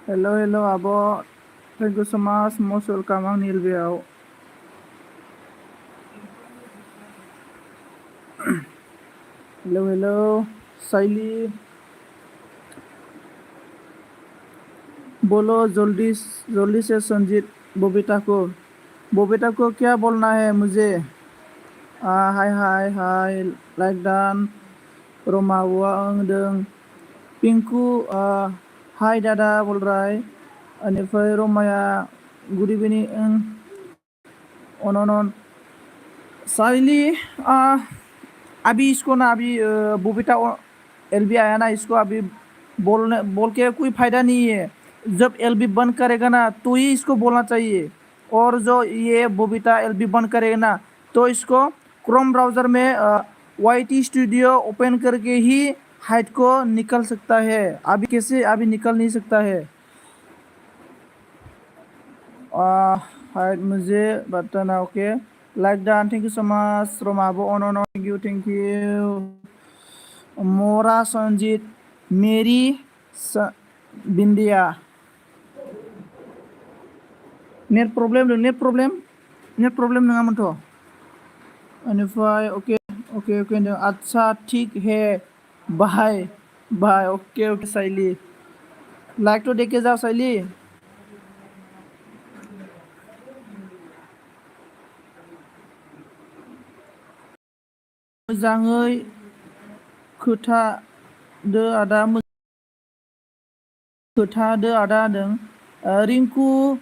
Hello, Abo. Thank you so much. Most welcome ang Nilbiao. Hello. Saili. बोलो जल्दी से संजीत बबीता को क्या बोलना है मुझे हाय लाइक दान रमा हुआ अंगदों पिंकू हाय दादा बोल रहा है अनिफ्राय रमाया गुड इवनिंग on साइली अभी इसको ना अभी बबीता एलबी आया ना इसको अभी बोल के कोई फायदा नहीं है जब एलबी बंद करेगा ना तो ही इसको बोलना चाहिए और जो ये बबीता एलबी बंद करेगा ना तो इसको क्रोम ब्राउज़र में वाईटी स्टूडियो ओपन करके ही हाइट को निकल सकता है अभी कैसे अभी निकल नहीं सकता है हाइट मुझे बताना okay like that thank you so much रोमाबो ऑन थैंक यू मोरा संजीत मेरी बिंदिया नेट प्रॉब्लम नङामोनथ' बेनिफ्राय ओके अच्छा ठीक है बाय ओके साइली लाइक तो देखे जाओ साइली मोजाङै खोथादो आदा होनदों रिंकु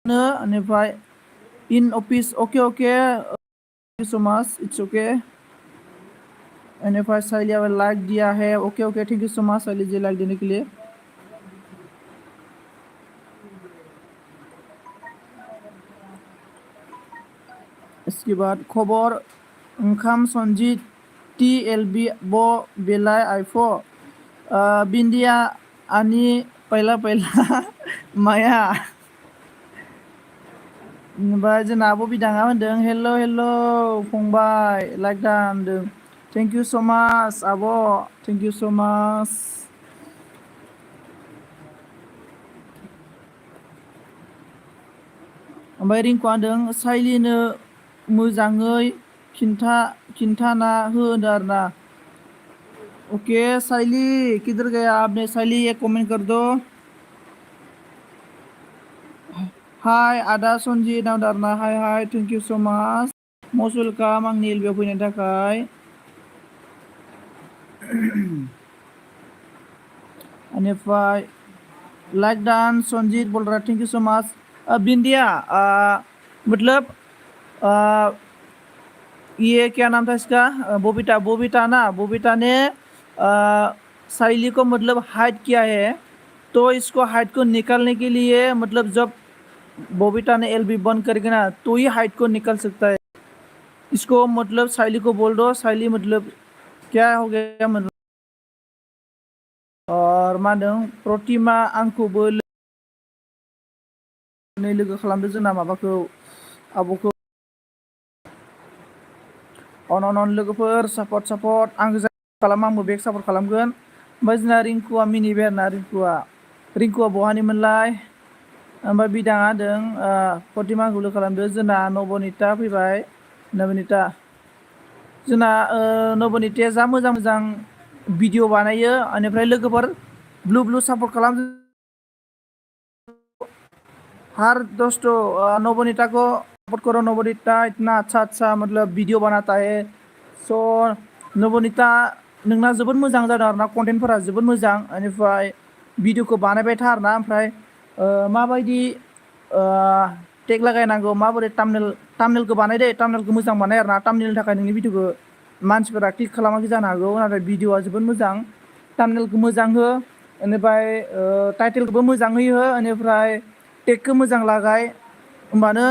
बेनिफ्राय in office okay thank you so much it's okay बेनिफ्राय साइलिया लाइक दिया है okay thank you so much Saili ji like देने के लिए इसके बाद खबर ओंखाम संजीत TLB बो बेलाय आइफो बिंदिया आनी पहला माया ओमफ्राय जोंना आब' बिदाङा होनदों हेल' फंबाय लाइक दा होनदों थेंक यू सो माच आब' थेंक यू सो माच ओमफ्राय रिंकु होनदों साइलिनो मोजाङै खिन्थाना हो होनदों आरोना ओके साइली किधर गया आपने साइली ये कमेंट कर दो हाय आदा संजीत नावदारना हाय थेंक यू सो माच मस्ट वेलकाम आंनि एलबियाव फैनायनि थाखाय बेनिफ्राय लाइक डान संजीत बोल रहा थैंक यू सो मच बिंदिया मतलब ये क्या नाम था इसका बबीता ने साइली को मतलब हाइड किया है तो इसको हाइड को निकालने के लिए मतलब जब बबीता ने एलबी बंद करेगा ना तो ही हाइट को निकल सकता है इसको मतलब साइली को बोल दो साइली मतलब क्या हो गया मतलब और मा होनदों प्रतिमा आंखौबो लोगो खालामदो जोंना माबाखौ आब'खौ अन लोगोफोर सापर्ट आं खालाम आंबो बेक सापर्ट खालामगोन ओमफ्राय जोंना रिंकुआ मिनिबाय आरोना रिंकुआ बहानिमोनलाय ओमफ्राय बिदाङा होनदों प्रतिमाखौ लोगो खालामदो जोंना नबनिता फैबाय जोंना नबनिताया जा मोजां भिडिअ बानायो बेनिफ्राय लोगोफोर ब्लु सापर्ट खालाम हर दोस्तों नवनीता को सपोर्ट करो नवनीता इतना अच्छा मतलब वीडियो बनाता है सो नवनीता नोंना जोबोद मोजां जादों आरोना कन्टेन्टफोरा जोबोद मोजां बेनिफ्राय भिडिअखौ बानायबाय था आरोना ओमफ्राय माबायदि टेग लागायनांगौ माबोरै टामनेलखौ बानायदे टामनेलखौ मोजां बानाय आरोना टामनेलनि थाखाय नोंनि भिडिअखौ मानसिफोरा क्लिक खालामाखै जानो हागौ नाथाय भिडिअआ जोबोद मोजां टामनेलखौ मोजां हो बेनिफ्राय टाइटेलखौबो मोजाङै हो बेनिफ्राय टेगखौ मोजां लागाय होमबानो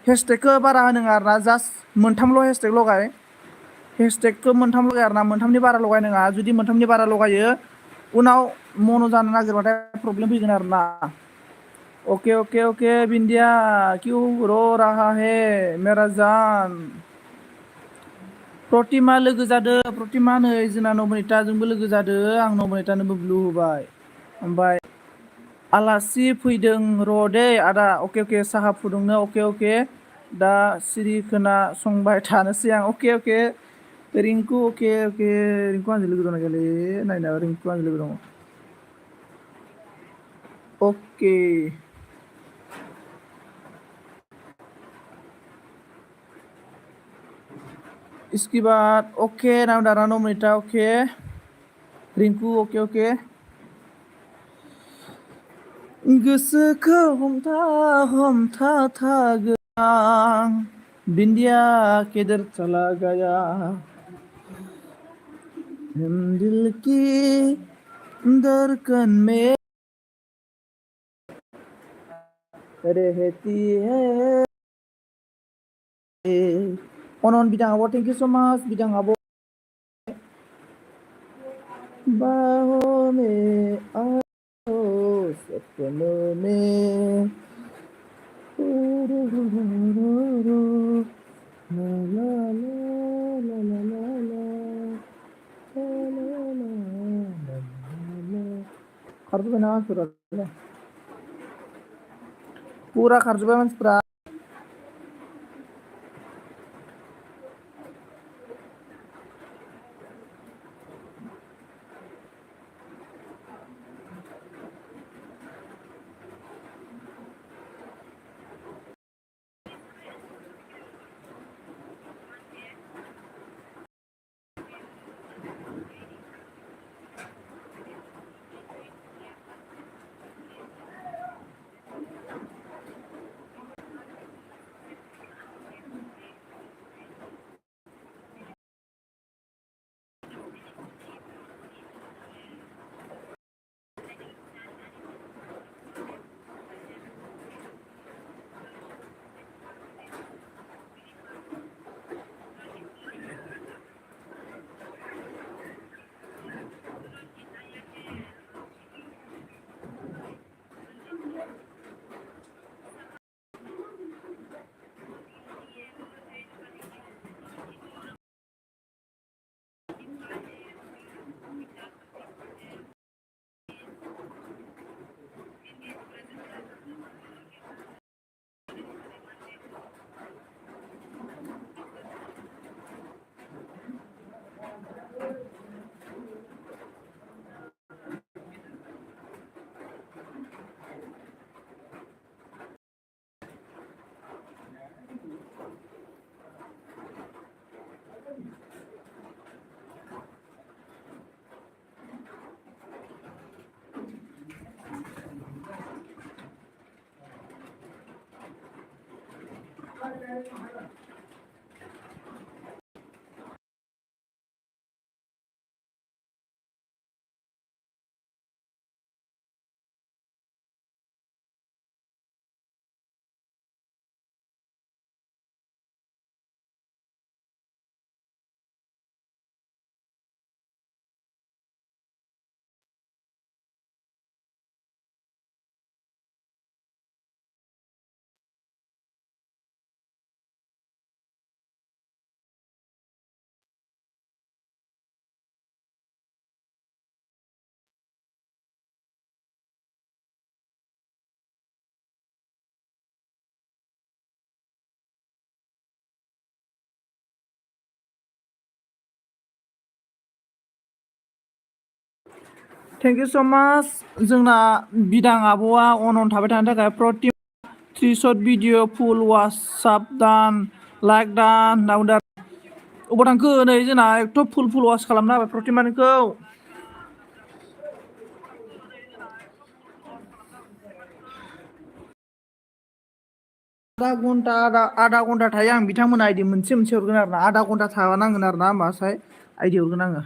हेशटेगखौ बारा होनाङा आरोना जास्ट मोनथामल' हेशटेग लगाय हेशटेगखौ मोनथाम लगाय आरोना मोनथामनि बारा लगायनाङा जुदि मोनथामनि बारा लगायो उनाव मनो जानो नागिरबाथाय प्रब्लेम फैगोन आरोना ओके बिंदिया क्यों रो रहा है मेरा जान प्रतिमा लोगो जादो प्रतिमा नै जोंना नबनिताजोंबो लोगो जादो आं नबनितानोबो ब्लु होबाय ओमफ्राय आलासि फैदों र' दै आदा अके अके साहा फुदुंनो अके अके दा सिरि खोनासंबाय थानोसै आं अके अके रिंकु अके अके रिंकु आंजों लोगो दंना गैयालै नायना रिंकु आंजों लोगो दङ अके इसके बाद ओके नाम डारा 9 मिनिटा ओके रिंकु ओके ओके गोसोखौ हमथा हमथा थागोन बिंदिया केदर चला गया हम दिल की धड़कन में रहती है अनन बिदां आब' थेंक इउ सो माच बिदां आब' बाहों में आओ सपनों में ला ला ला ला ला ला खारजोब्बायना मानसिफोरा फुरा खारजोब्बाय मानसिफोरा थेंक इउ सो माच जोंना बिदां आब'आ अन थाबाय थानो थाखाय प्रति 3 शर्ट भिडिअ फुल वाट्सआप दान लाइक दान नाउ दा अबाव थांखो नै जोंना एथ' फुल वाच खालामना होबाय प्रतिमानिखौ आधा घन्टा थायो आं बिथांमोना आइदि मोनसे हरगोन आरो ना आधा घन्टा थाबा नांगोन आरो ना होमबासाय आइदि हरगोन आङो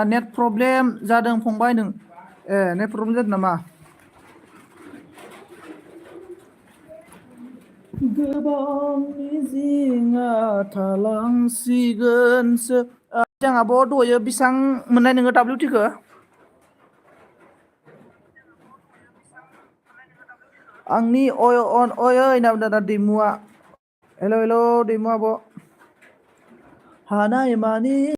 नेट प्रब्लेम जादों फंबाय नों नेट प्रब्लेम जादों नामा गोबां मिजिंआ थालांसिगोनसो जों आब' दहायो बेसेबां मोननाय नोङो WT-खौ आंनि अय अन अय होनना बुंदों दैमुआ हेल' हेल' दैमु आब' हानाय मानि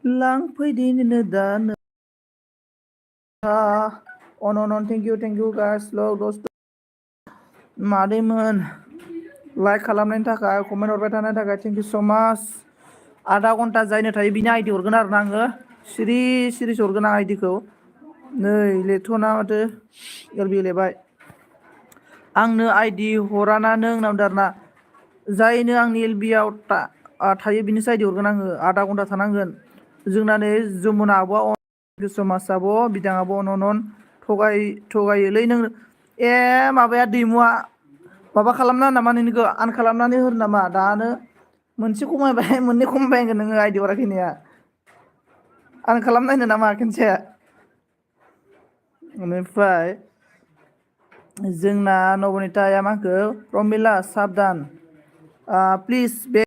लांफैदिनो दानो अन थेंक इउ गाइस लग दस्त मादैमोन लाइक खालामनायनि थाखाय कमेन्ट हरबाय थानायनि थाखाय थेंक इउ स' माच आधा घन्टा जायनो थायो बिनि आइडि हरगोन आरो ना आङो सिरि सिरिसो हरगोन आं आइडिखौ नै लेथ'ना माथो एलबि लेबाय आंनो आइडि हराना नों होनना बुंदों आरो ना जायनो आंनि एलबिआव थायो बिनिसो आइडि हरगोन आङो आधा घन्टा थानांगोन जोंना नै जमुना आब'आ समाज आब' बिदां आब' अनन थगायोलै नों ए माबाया दैमुआ माबा खालामना नामा नोंनिखौ आन खालामनानै होर नामा दानो मोनसे खमायबाय मोननै खमायबाय होनगोन नोङो आइदि हराखै होननाया आं खालामनायनो नामा खनसे बेनिफ्राय जोंना नबनिताया मा होनखो प्रमिला साबधान प्लिज बे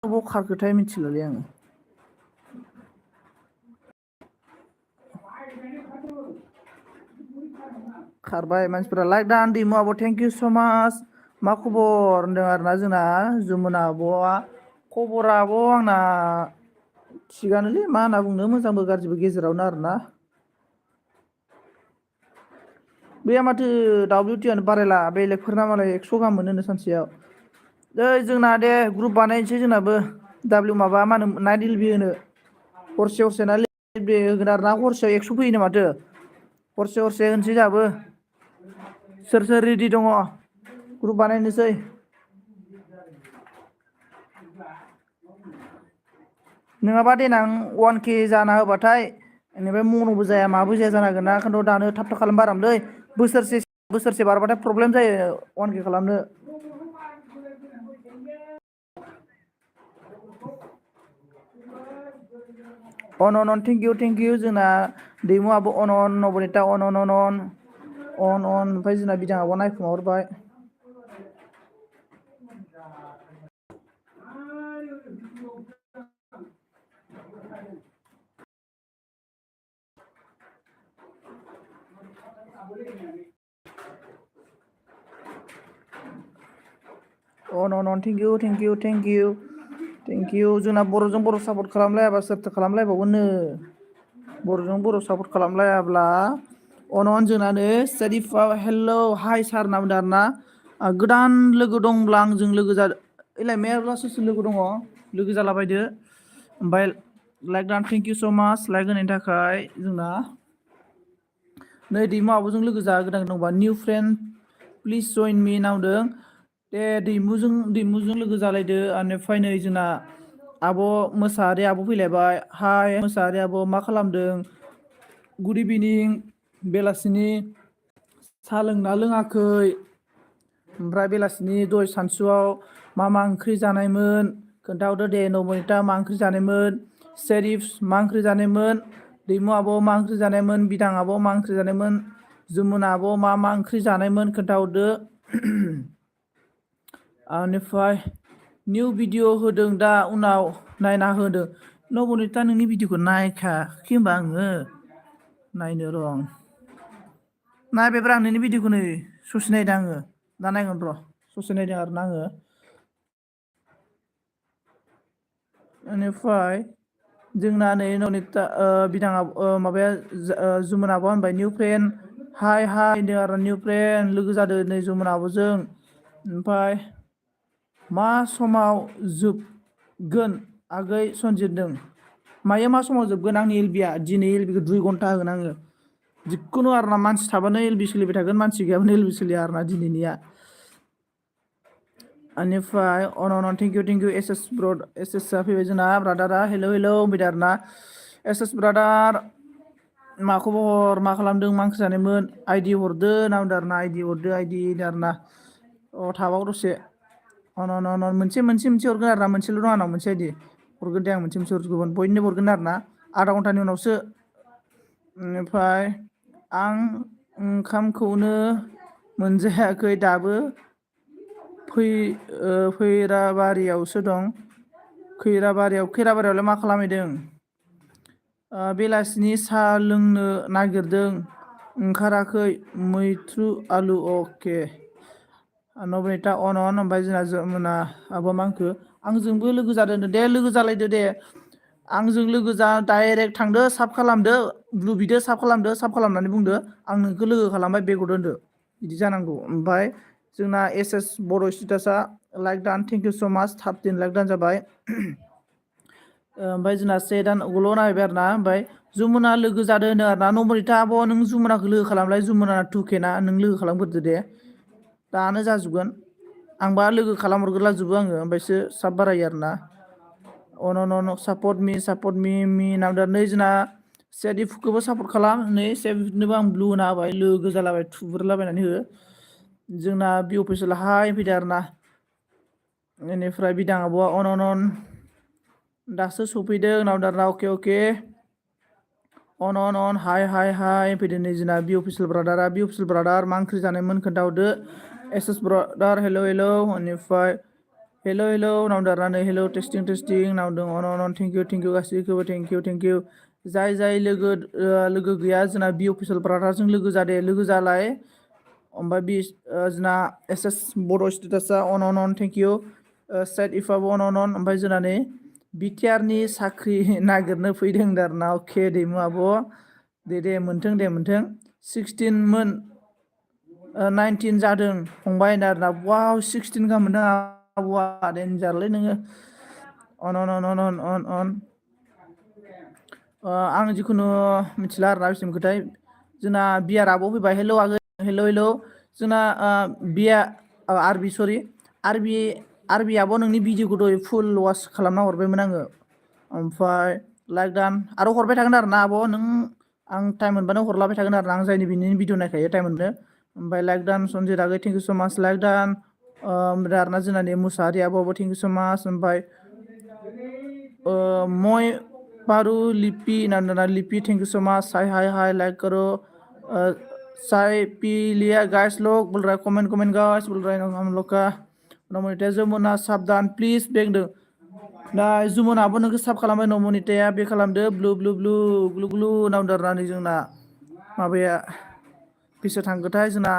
बबाव खारखोथाय मिथिलालै आङो खारबाय मानसिफोरा लाइक दा दैमु आब' थेंक इउ स' माच मा खबर होनदों आरोना जोंना जमुना आब'आ खबरा आब' आंना थिगानोलै मा होनना बुंनो मोजांबो गाज्रिबो गेजेरावनो आरोना बे माथो WTआनो बारायला बेलेगफोरना मालाय 100 गाहाम मोनोनो सानसेयाव जोंना दे ग्रुप बानायनोसै जोंनाबो माबा मा होनो नाइट एलबि होनो हरसे ना होगोन आरो ना हरसेयाव 100 फैयोनो माथो हरसे होनोसै जोंहाबो सोर रेडि दङ ग्रुप बानायनोसै नङाबा देनां 1K जाना होबाथाय बेनिफ्राय मन'बो जाया माबो जाया जानो हागोन ना ओंखायनोथ' दानो थाब खालाम बारामलै बोसोरसे बारबाथाय प्रब्लेम जायो 1K खालामनो अन थेंक इउ जोंना दैमुआबो अन नबनिता अन ओमफ्राय जोंना बिदां आब'आ नायखोमाहरबाय अन थेंक इउ जोंना बर'जों बर' सापर्ट खालामलायाबा सोरथो खालामलायबावगोननो बर'जों बर' सापर्ट खालामलायाब्ला अन जोंनानो सेरिफा हेलौ हाय सार होनना बुंदों आरोना गोदान लोगो दंब्ला आंजों लोगो जादों एलाय मेरला सोर लोगो दङ लोगो जालाबायदो ओमफ्राय लाइक दा थेंक इउ स' माच लाइक होनायनि थाखाय जोंना नै दैमु आब'जों लोगो जा गोदान दंबा निउ फ्रेन्ड प्लिज जइन मि नावदों दे दैमुजों लोगो जालायदो बेनिफ्राय नै जोंना आब' मोसाहारि आब' फैलायबाय हाय मोसाहारि आब' मा खालामदों गुड इभिनिं बेलासिनि साहा लोंना लोङाखै ओमफ्राय बेलासिनि दय सानसुआव मा ओंख्रि जानायमोन खोन्थाहरदो दे नबनिता मा ओंख्रि जानायमोन सेरिफ मा ओंख्रि जानायमोन दैमु आब' मा ओंख्रि जानायमोन बिदां आब' मा ओंख्रि जानायमोन जमुना आब' मा ओंख्रि जानायमोन खोन्थाहरदो बेनिफ्राय निउ भिडिअ होदों दा उनाव नायना होदो नबनिता नोंनि भिडिअखौ नायखायाखै होनबा आङो नायनो र' नायबायब्रा आं नोंनि भिडिअखौ नै ससे नायदों आङो दा नायगोन र' ससे नायदों आरोना आङो बेनिफ्राय जोंना नै नबनिता बिदां माबाया जमुना आब'आ होनबाय निउ फ्रेन्ड हाय होनदों आरो निउ फ्रेन्ड लोगो जादों नै जमुना आब'जों ओमफ्राय मा समाव जोबगोन आगै सनजितदों माया मा समाव जोबगोन आंनि एलबिया दिनै एलबिखौ 2 घन्टा होगोन आङो जिखुनु आरोना मानसि थाबानो एलबि सोलिबाय थागोन मानसि गैयाबानो एलबि सोलिया आरोना दिनैनिया बेनिफ्राय अन थेंक इउ एस आ फैबाय जोंना ब्रादारा हेलौ होनबाय आरोना एस ब्रादार मा खबर मा खालामदों मा ओंख्रि जानायमोन आइडि हरदो होनना बुंदों आरोना आइडि हरदो आरोना थाबाव दसे अन मोनसे हरगोन आरोना मोनसेल' दं आंनाव मोनसे आइडि हरगोन दे आं मोनसे हरगोन बयनोबो हरगोन आरोना आधा घन्टानि उनावसो बेनिफ्राय आं ओंखामखौनो मोनजायाखै दाबो खैराबारियावसो दं खैराबारियावलाय मा खालामहैदों बेलासिनि साहा लोंनो नागिरदों ओंखाराखै मैथ्रु आलु अके नबनिता अन ओमफ्राय जोंना जमुना आब'आ मा होनखो आंजोंबो लोगो जादों दे लोगो जालायदो दे आंजों लोगो जा डाइरेक्ट थांदो साब खालामदो ब्लु बिदो साब खालामदो साब खालामनानै बुंदो आं नोंखौ लोगो खालामबाय बेग हरदो बिदि जानांगौ। ओमफ्राय जोंना एस बर' स्टेटासआ लाइक दान थेंक इउ स' माच 13 लाइक दान जाबाय। ओमफ्राय जोंना 7 दान गल' नायबाय आरो ना। ओमफ्राय जुमुना लोगो जादो होनो आरो ना नम्बरिता आब' नों जुमुनाखौ लोगो खालामलाय जुमुना 2K ना नों लोगो खालामग्रोदो दे दानो जाजोबगोन। आंबा लोगो खालामहरग्रोला जोबो आङो ओमफ्रायसो साब बारायो आरो ना। अन सापर्ट मि नामदा नै जोंना सेदिफखौबो सापर्ट खालाम नै सेदिफनोबो आं ब्लु होना होबाय लोगो जालाबाय थुग्रोलाबायनानै हो। जोंना बि अफिसियेल हाय फैदो आरो ना। बेनिफ्राय बिदाङाबो अन दासो सफैदों उनाव दाना अके अन हाय फैदो नै जोंना बि अफिसियेल ब्रादारा बि अफिसियेल ब्रादार मा ओंख्रि जानायमोन खोन्थाहरदो एस ब्रादार हेल' बेनिफ्राय हेल' उनाव दानानै हेल' टेस्टिं उनाव दं अन थेंक इउ गासैखौबो थेंक इउ जाय लोगो गैया जोंना बि अफिसियेल ब्रादारजों लोगो जादे लोगो जालाय। ओमफ्राय बि जोंना एस बर' स्टेटासआ अन थेंक इउ साइड इफआबो अन ओमफ्राय जोंना नै बिटिआरनि साख्रि नागिरनो फैदों आरोना अके दैमु आब' दे मोनथों 16 मोन 19 जादों फंबाय होनदों आरोना वाव 16 गाहाम मोनदों आब'आ देनजारलै नोङो अन आं जिखुनु मिथिला आरोना बेसिम खोथाय जोंना बियाराबो फैबाय हेल' आगै हेल' जोंना बिया आरबि सरि आरबि आब' नोंनि भिडिअखौ दहाय फुल वास खालामना हरबायमोन आङो। ओमफ्राय लाइक दान आरो हरबाय थागोन आरो ना आब' नों आं टाइम मोनबानो हरलाबाय थागोन आरो आं जायनि बिनि भिडिअ नायखायो टाइम मोननो। ओमफ्राय लाइक दान सनजित आगै थेंक इउ स' माच लाइक दान ओमफ्राय आरोना जोंना नै मुसाहारि आब'आबो थेंक इउ स' माच ओमफ्राय मय पारु लिपि नंदना लिपि थेंक इउ स' माच हाय लाइक करो साई पी लिया गाइस लोग बोल रहा है कमेंट गाइस बोल रहा है हम लोग का नमनिता जमुना साबधान प्लिज बेंदों दा जुमुनाबो नोंखौ साब खालामबाय नमनिताया बे खालामदो ब्लु ग्लु नावदारनानै जोंना माबाया बेसे थांगोथाय जोंना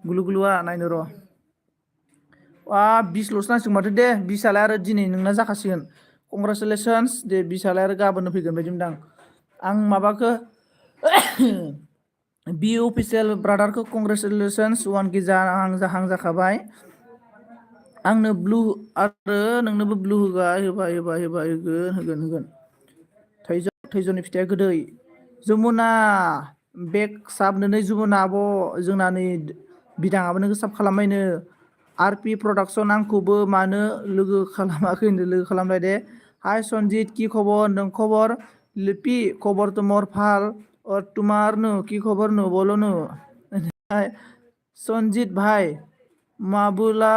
गुलुआ नायनो र' 20ल'सो नांसिगोन माथो दे 20आलाय आरो दिनै नोंना जाखासिगोन कंग्रेसुलेसन्स दे 20आलाय आरो गाबोननो फैगोन बायदि मोनदां आं माबाखौ बि अफिसियेल ब्रादारखौ कंग्रेसुलेसन्स 1K जाहां जाखाबाय आंनो ब्लु आरो नोंनोबो ब्लु होगोन थैजौनि फिथाइया गोदै जमुना बेग साबनोनै जमुना आब' जोंना नै बिदाङाबो नोंखौ साब खालामबायनो आर पि प्रडाक्सन आंखौबो मानो लोगो खालामाखै होनदों लोगो खालामबाय दे हाय सनजित कि खबर होनदों खबर लिपि खबर तुमर फाल तुमार नो कि खबर नो बोलो नो सनजित भाई माबोला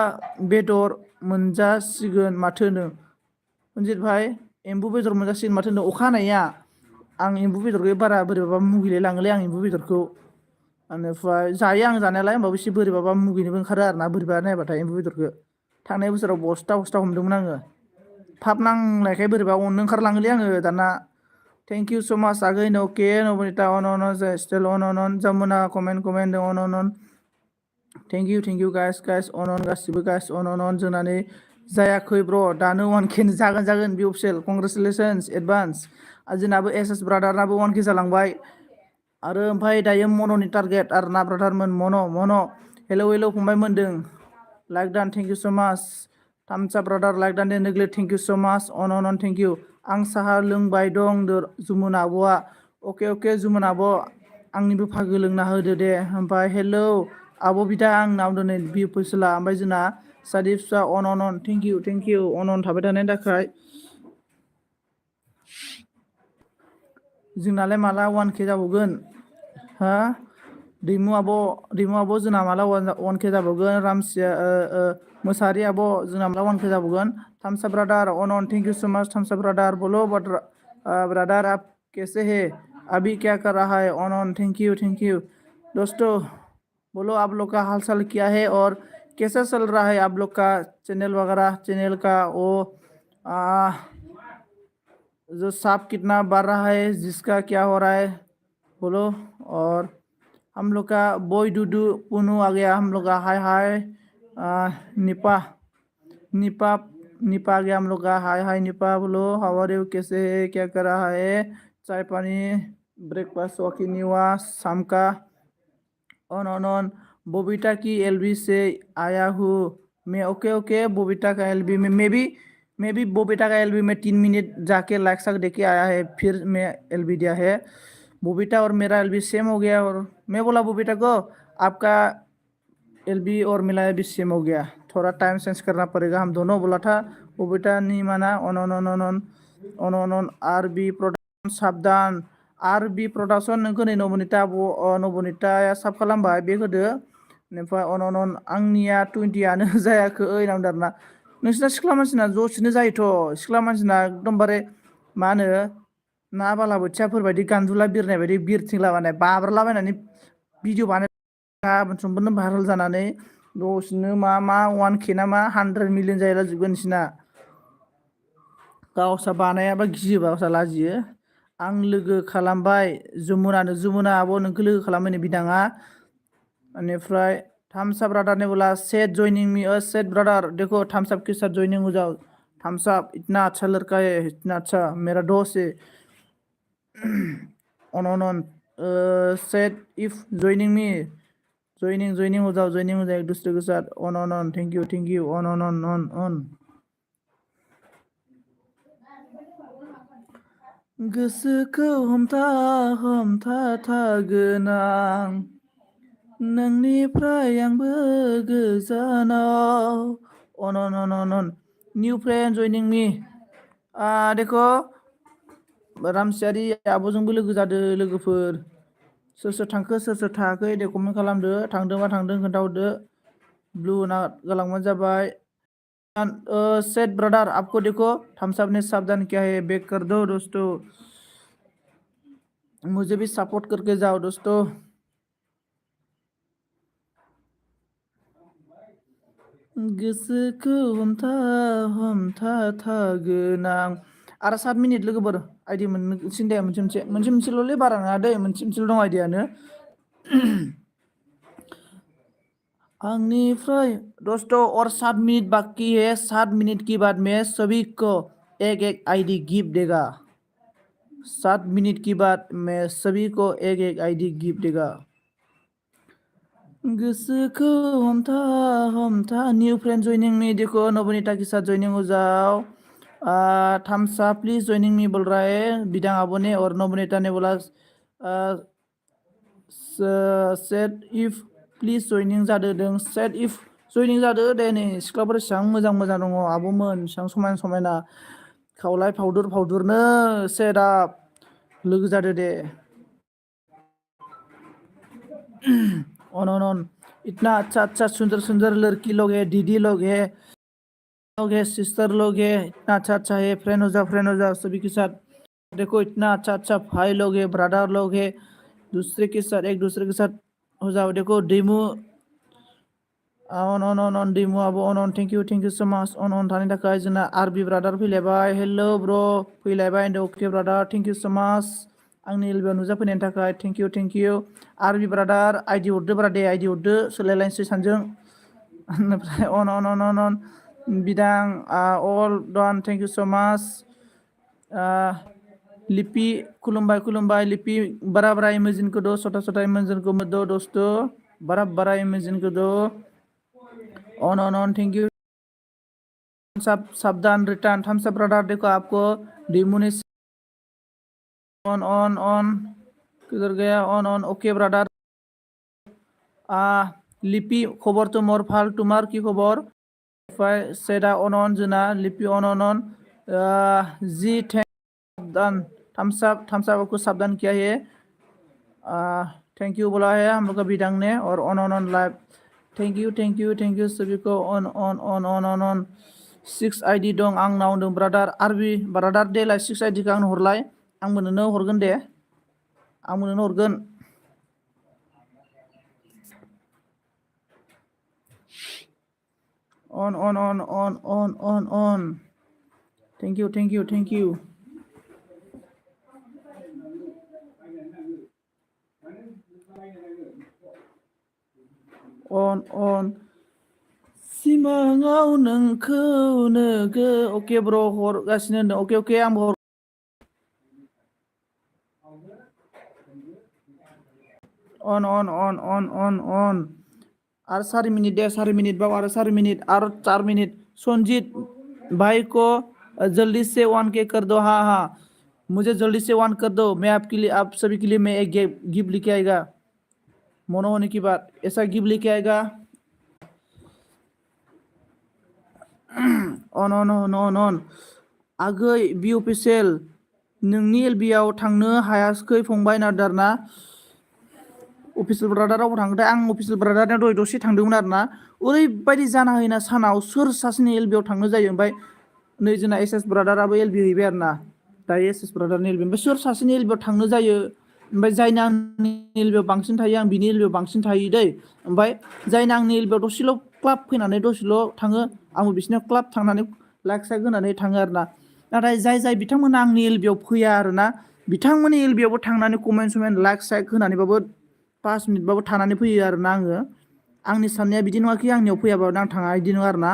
बेदर मोनजासिगोन माथोनो सनजित भाई एम्बु बेदर मोनजासिगोन माथो होनदों अखा हानाया आं एम्बु बेदरखौ बारा बोरैबाबा मुगैलाय लाङोलै आं एम्बु बेदरखौ बेनिफ्राय जायो आं जानायालाय होमबाबो एसे बोरैबाबा मुगैनोबो ओंखारो आरोना बोरैबा नायबाथाय एम्बु बेदरखौ थांनाय बोसोराव बस्था हमदोंमोन आङो फाब नांनायखाय बोरैबा अननो ओंखारलाङोलै आङो दाना थेंक इउ स' माच आगै अके नबनिता अन स्टिल अन जमुना कमेन्ट अन थेंक इउ गाइस अन गासिबो गाइस अन जोंनानै जायाखै ब्र' दानो 1K जागोन बि अफिसियेल कंग्रेसुलेसन्स एडभान्स जोंनाबो एस ब्रादारनाबो 1K जालांबाय आरो ओमफ्राय दायो मन'नि टारगेट आरो ना ब्रादारमोन मन' हेल' फंबाय मोनदों लाइक दान थेंक इउ स' माच थामसा ब्रादार लाइक दान दे नोग्ले थेंक इउ स' माच अन थेंक इउ आं साहा लोंबाय दं जुमुना आब'आ अके जुमुना आब' आंनिबो फागो लोंना होदो दे ओमफ्राय हेलौ आब' बिदा आं नावदो नै बि अफिसियेला ओमफ्राय जोंना सादिफसा अन थेंक इउ अन थाबाय थानायनि थाखाय जोंनालाय माला 1K जाबावगोन हा दैमु आब' जोंना माला 1K जाबावगोन रामसिया मोसाहारि आब' जोंना माला 1K जाबावगोन थामसा ब्रादार अन थेंक इउ स' माच थामसा ब्रादार बोलो ब्रादार आप कैसे है अभी क्या कर रहा है अन थेंक यू दोस्तों बोलो आप लोग का हाल चाल क्या है और कैसा चल रहा है आप लोग का चैनल का वो जो सांप कितना बढ़ रहा है जिसका क्या हो रहा है बोलो और हम लोग का बॉय डूडू पुनू आ गया हम लोग का हाय निपा निपा आ गया हम लोग का। हाय हाय निपा, बोलो हाउ आर यू, कैसे है, क्या कर रहा है, चाय पानी, ब्रेकफास्ट वॉकिंग हुआ शाम का। ऑन बोबिटा की एलबी से आया हूँ मैं। ओके ओके, बोबिटा का एलबी में मैं भी बोबिटा का एलबी में 3 मिनट जाके लाइक सक देके आया है, फिर मैं एलबी दिया है। बोबिटा और मेरा एलबी सेम हो गया, और मैं बोला बोबिटा को आपका एलबी और मेरा एलबी सेम हो गया, थोड़ा टाइम चेंज करना पड़ेगा, हम दोनों बोला था। बोबिटा नहीं माना। ऑन आर बी प्रोडक्शन साबधान, आर बी प्रोडक्शन नोंखौ नै नबनिता नबनिताया साब खालामबाय बे होदो। ओमफ्राय अन आंनिया 20आनो जायाखै होनना आरोना। नोंसिना सिख्ला मानसिना ज'सिनो जायोथ', सिख्ला मानसिना एकदमबारे मा होनो ना बालाबोथियाफोर बायदि गान्दुला बिरनाय बायदि बिरथिंलाबायनाय बाब्रालाबायनानै भिडिअ बानाय गाबोन समफोरनो भाइरेल जानानै दसेनो मा 1K ना मा 100 मिलियन जाहैला जोबगोन नोंसिना। गावसा बानायाबा गियोबा गावसा लाजियो। आं लोगो खालामबाय जमुना आब' नोंखौ लोगो खालामबाय नै बिदाङा। बेनिफ्राय थम्स अप ब्रदर ने बोला set joining me, set brother देखो थम्स अप के साथ जॉइनिंग हो जाओ। थम्स अप, इतना अच्छा लड़का है, इतना अच्छा मेरा दोस्त है। On set if joining me, joining हो जाओ एक दूसरे के साथ। On thank you on. गोसोखौ हमथा थागोन आं नोंनिफ्राय आंबो गोजानाव। On new friend joining me. देखो रामसियारि आब'जोंबो लोगो जादो लोगोफोर। सोर थांखो सोर थाङाखै दे कमेन्ट खालामदो, थांदोंबा थांदों खोन्थाहरदो। ब्लू ना गालांबानो जाबाय। सेट ब्रदर आपको देखो थम्स अप ने सावधान किया है, बैक कर दो दोस्तों, मुझे भी सपोर्ट करके जाओ दोस्तों। गोसोखौ हमथा थागोन आं। आरो 7 मिनिट लोगोफोर आइदि मोनसिन दे, मोनसेल'लै बारा नङा दै, मोनसेल' दं आइदियानो। आंनिफ्राय दोस्तों और 7 मिनट बाकी है, 7 मिनट के बाद मैं सभी को एक आईडी गिफ्ट देगा। 7 मिनट के बाद मैं सभी को एक आईडी गिफ्ट देगा। गोसोखौ हमथा न्यू फ्रेंड जॉइनिंग मी, देखो नवनीता के साथ जॉइनिंग हो जाओ। थम्स अप प्लीज जॉइनिंग मी बोल रहा है बिदांग आबो ने, और नवनीता ने बोला सेट इफ प्लिज जॉइनिं जादो दों। सेट इफ जॉइनिं जादो दे नै सिख्लाफोर एसेबां मोजां दङ आब'मोन, एसेबां समायना खावलाय फावदुरनो सेट आप लोगो जादो दे। ऑन इतना अच्छा सुंदर लड़की लोग है, दीदी लोग है सिस्टर लोग है, इतना अच्छा है। फ्रेंड हो जाओ सभी के साथ। देखो इतना अच्छा भाई लोग है, ब्रदर लोग है, एक दूसरे के साथ हो जाओ। देखो डेमो ऑन डेमो अब ऑन थैंक यू सो मच ऑन थाने थाखाय। जोंना आरबी ब्रादार फैलायबाय, हेलो ब्र फैलायबाय, ओके ब्रादार थैंक यू सो मच आंनि एलबियाव नुजाफैनायनि थाखाय थैंक यू। आरबी ब्रादार आइडि हरदो ब्रा दे, आइडि हरदो सोलायलायनोसै सानजों। ओमफ्राय अन बिदां all done thank you so much. Lipi खुलुमबाय लिपि बरा इमेजिन को दो, छोटा इमेजिन को मत दो दोस्तों, बरा इमेजिन को दो। On thank you. सब सावधान रिटर्न थम्स अप ब्रदर, देखो आपको डिमोनी ऑन किधर गया। On okay brother. लिपि खबर तो मोर फाल, तुम्हार की खबर। सेदा ऑन जोना लिपि ऑन जी थम्स अप को सावधान किया है। थैंक यू बोला है हम लोग का बिदांग ने, और ऑन लाइव थैंक यू सभी को। ऑन 6 आईडी दं आंनाव होनदों ब्रादार आरबी ब्रादार देलाय 6 आईडिखौ आंनो हरलाय, आंबो नोंनो हरगोन दे, आंबो नोंनो हरगोन। ऑन थैंक यू ऑन सिमाङाव नोंखौनो अके ब्र हरगासिनो होनदों अके अके आंबो अन और 4 मिनट दे 4 मिनट बाव और 4 मिनट और 4 मिनट संजीत भाई को जल्दी से 1K कर दो हाँ हाँ मुझे जल्दी से 1 कर दो मैं आपके लिए आप सभी के लिए मैं एक गिफ्ट लेके आएगा मोनो होने की बात ऐसा गिफ्ट लेके आएगा अन आगै बि अफिसियेल नोंनि एलबिआव थांनो हायाखै फंबाय नादारना अफिसियेल ब्रादार रावबो थांदों आं अफिसियेल ब्रादारनाव दहाय दसे थांदोंमोन आरोना ओरैबायदि जाना होयोना सानाव सोर सासेनि एलबिआव थांनो जायो ओमफ्राय नै जोंना एस एस ब्रादाराबो एलबि हैबाय आरोना दायो एस एस ब्रादारनि एलबि ओमफ्राय सोर सासेनि एलबिआव थांनो जायो ओमफ्राय जायना आंनि एलबिआव बांसिन थायो आं बिनि एलबिआव बांसिन थायो दै ओमफ्राय जायना आंनि एलबिआव दसेल' क्लाब फैनानै दसेल' थाङो आंबो बिसिनाव क्लाब थांनानै लाइक साइक होनानै थाङो आरोना नाथाय जाय बिथांमोना आंनि एलबिआव फैया आरोना बिथांमोननि एलबिआवबो थांनानै कमेन्ट समेन्ट लाइक साइक होनानैबाबो 5 मिनिटबाबो थानानै फैयो आरोना आङो आंनि साननाया बिदि नङाखि आंनियाव फैयाबाबो आं थाङा बिदि नङा आरोना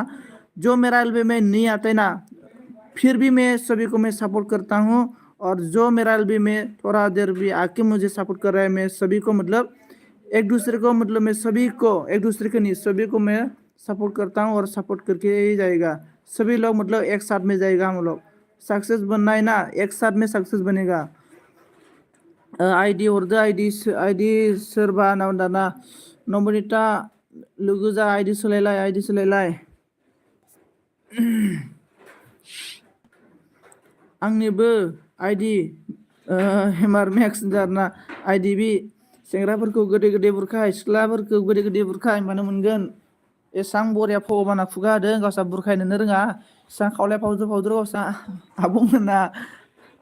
जो मेरा एलबी में नहीं आते ना फिर भी मैं सभी को मैं सपोर्ट करता हूँ और जो मेरा एलबी में थोड़ा देर भी आके मुझे सपोर्ट कर रहा है मैं सभी को मतलब एक दूसरे को मतलब मैं सभी को एक दूसरे के नहीं सभी को मैं सपोर्ट करता हूँ और सपोर्ट करके ही जाएगा सभी लोग मतलब एक साथ में जाएगा हम लोग सक्सेस बनना है ना एक साथ में सक्सेस बनेगा आईडी हरदो आईडी सोरबा नाव दाना नम्बरनिता लोगो जा ID सोलायलाय आंनिबो ID hammer max जारना ID बि सेंग्राफोरखौ गोदै बुरखाय सिख्लाफोरखौ गोदै बुरखाय मानो मोनगोन एसां बरिया भगबाना खुगा होदों गावसा बुरखायनोनो रोङा एसां खावलाय फावद्र गावसा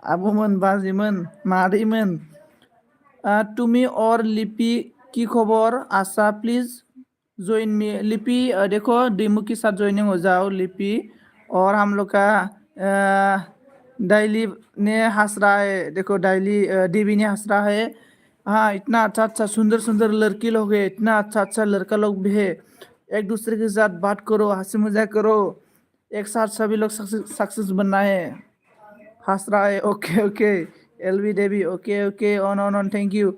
आब'मोन बाजैमोन मादैमोन तुमी और लिपि की खबर आशा प्लीज ज्वाइन मी लिपि देखो डीमू के साथ ज्वाइनिंग हो जाओ लिपि और हम लोग का डायली ने हंस रहा है देखो डायली डीबी ने हंस रहा है हाँ इतना अच्छा सुंदर लड़की लोग है इतना अच्छा लड़का लोग भी है एक दूसरे के साथ बात करो हंसी मजाक करो एक साथ सभी लोग सक्सेस बनना है हंस रहा है okay LB Devi okay on thank you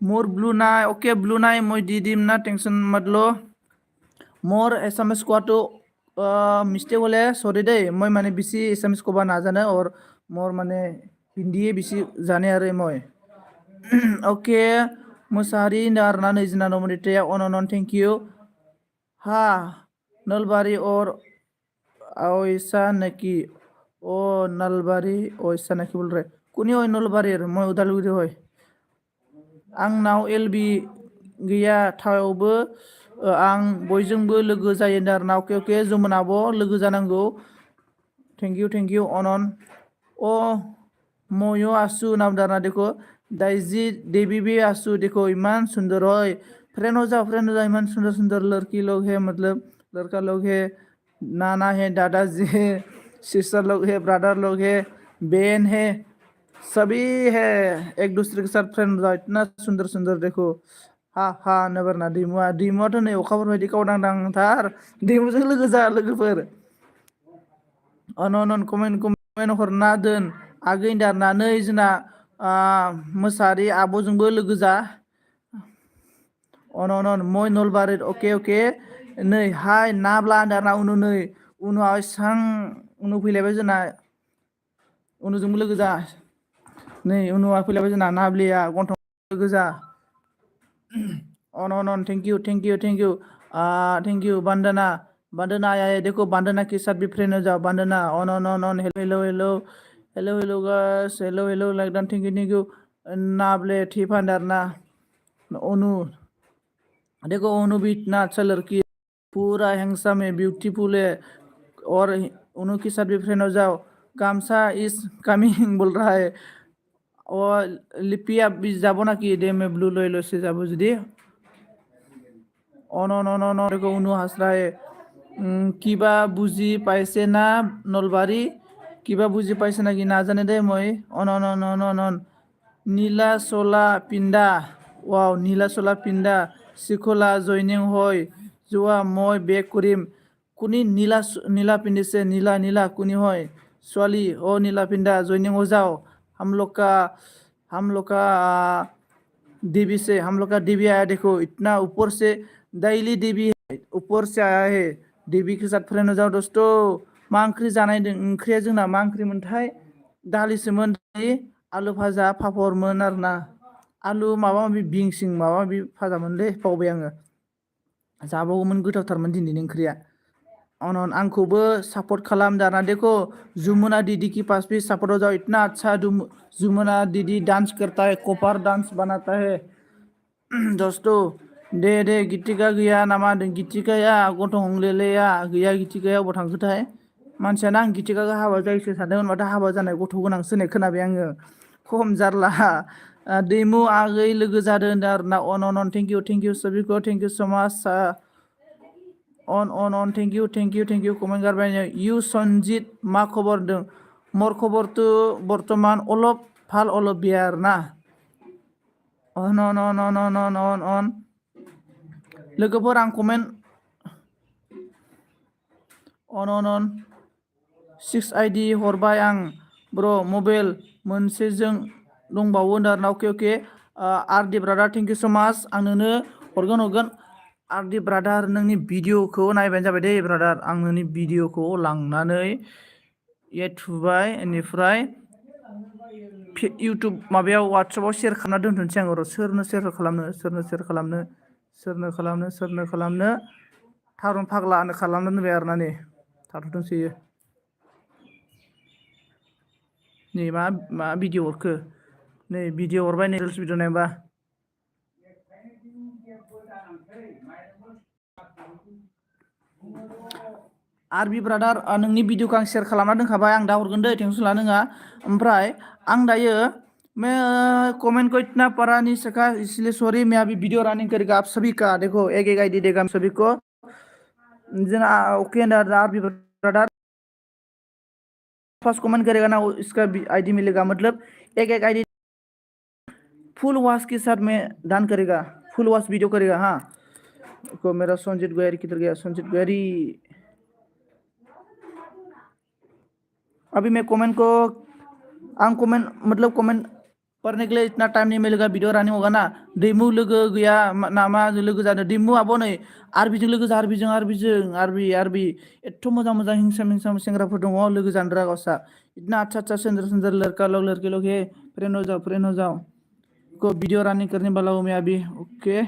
more blue नाय ओके ब्लू नाय मैं दीदी ना टेंशन मत लो मोर एसएमएस को तो मिस्टेक होले सॉरी दे मैं माने बिसी एसएमएस को बा नाजानो और मोर माने हिंदी बिसी जाने आरो मैं ओके मोसाहारि नारना नैजिना नमिनिटे अन थैंक यू हाँ नलबारी और ऐसा नकी ओ नलबारी ऐसा नकी बोल रहे कुनी होय नलबारी मैं उदालगुरि होय आंनाव एलबी गैया थावबो आं बयजोंबो लोगो जायो आरोना ओके जमुना आब' लोगो जानांगौ थैंक यू अन ओ मयो आसु नाम दाना देखो दाइजी देवी भी आसु देखो इमान सुंदर होय फ्रेंड हो जाओ इमान सुंदर लड़की लोग है मतलब लड़का लोग है नाना है दादाजी है सिस्टर लोग है ब्रदर लोग है बहन है सभी है एक दूसरे के साथ फ्रेंड हो जाओ इतना सुंदर देखो हा नबरना दैमुआथ' नै अखाफोर बायदि गावदांथार दैमुजों लोगो जा लोगोफोर अन कमेन्ट हरना दोन आगै दारना नै जोंना मोसाहारि आब'जोंबो लोगो जा अन मैं नलबारि ओके नै हाय नाब्ला दारना उनु नै उनाव एसां उनु फैलायबाय जोंना उनुजोंबो लोगो जा नै उनुआ फैलायबाय जोंना नाब्लिया गन्थं लोगो जा अन थैंक यू थैंक यू बंदना आया है देखो बंदना के साथ भी फ्रेंड हो जाओ बंदना अन hello guys hello like done thank you नाबले ठीफांडरना ओनू देखो ओनू भी इतना अच्छा लड़की है पूरा हैंडसम है ब्यूटीफुल है और ओनू के साथ भी फ्रेंड हो जाओ गामसा इज कमिंग बोल रहा है और लिपिया भी जाबो ना कि दे में ब्लू लय से जाबो जुदी অন দেখো উনু হাসরায় কিবা বুঝি পাইছে না নলবাৰী কিবা বুঝি পাইছে নাকি নাজানে দে মই অন নীলা চোলা পিন্ধা ৱাও নীলা চোলা পিন্ধা শিখলা জইনিং হয় যোৱা মই বেক কৰিম कुनी नीला नीला पिंडे से नीला नीला कुनी होय स्वाली ओ नीला पिंडा ज्वाइनिंग हो जाओ हम लोग का डीबी से हम लोग का डीबी आया देखो इतना ऊपर से डेली डीबी है ऊपर से आया है डीबी के साथ फ्रेंड हो जाओ दोस्तों मा ओंख्रि जानाय ओंख्रिया जोंना मा ओंख्रि मोनथाय दालिसोमोन आलु भाजा पापरमोन आरोना आलु माबा माबि बिंसिं माबा माबि भाजामोनलै बावबाय आङो जाबावगौमोन गोथावथारमोन दिनैनि ओंख्रिया अन आंखौबो सपोर्ट खालाम दाना देखो जुमुना दीदी की पास भी सपोर्ट हो जाओ इतना अच्छा जुमुना दीदी डांस करता है कॉपर डांस बनाता है दोस्तों दे गितिका गैया नामा गितिकाया गन्थं हंलेलेया गैया गितिकाया अबाव थांखोथाय मानसियानो आं गितिकाखौ हाबा जायोसो सानदोंमोन माथो हाबा जानाय गथ' गोनांसो होननाय खोनाबाय आङो खम जारला दैमु आगै लोगो जादों होनदों आरोना अन thank U सबिखौ thank you so माच अन थेंक इउ कमेन्ट गारबाय इउ सनजित मा खबर होनदों मोर खबर तो बर्तमान अलप भाल अलप बेया आरोना अन लोगोफोर आं कमेन्ट अन 6 आइडि हरबाय आं ब्र मबाइल मोनसेजों दंबावो होनदों आरोना अके RD brother thank you so माच आं नोंनो हरगोन आरडि ब्रादार नोंनि भिडिअखौ नायबानो जाबाय दे ब्रादार आं नोंनि भिडिअखौ लांनानै थुबाय बेनिफ्राय इउटुब माबायाव वाट्सएपआव शेयार खालामना दोनथ'नोसै आं र' सोरनो खालामनो थारुन फाग्ला खालामना दोनबाय आरोना नै थाथ'थोंसैयो नै मा भिडिअ हरखो नै भिडिअ हरबाय नै रिल्स भिडिअ नायबा आरबि ब्रादार नोंनि भिडिअखौ आं शेयार खालामना दोनखाबाय आं दा हरगोन दे टेनसन लानो नाङा ओमफ्राय आं दायो मैं कमेंट को इतना पढ़ा नहीं सका इसलिए सॉरी मैं अभी वीडियो रनिंग करेगा आप सभी का देखो एक आईडी देगा हम सभी को जना ओके आरबी ब्रदर फर्स्ट कमेंट करेगा ना इसका आईडी मिलेगा मतलब एक आईडी फुल वॉच के साथ में डन करेगा फुल वॉच वीडियो करेगा हाँ को मेरा संजीत गोयारी किधर गया संजीत गोयारी अभी मैं कमेंट पढ़ने के लिए इतना टाइम नहीं मिलेगा वीडियो रनिंग होगा ना दैमु लोगो गैया नामा लोगो जादों दैमु आब' नै आरबिजों लोगो जा आरबि एथ' मोजां हिंसा सेंग्राफोर दङ लोगो जानो रागावसा इतना अच्छा सुंदर लड़का लोग लड़के लोग है फ्रेंड हो जाओ को वीडियो रनिंग करने वाला हूँ मैं अभी ओके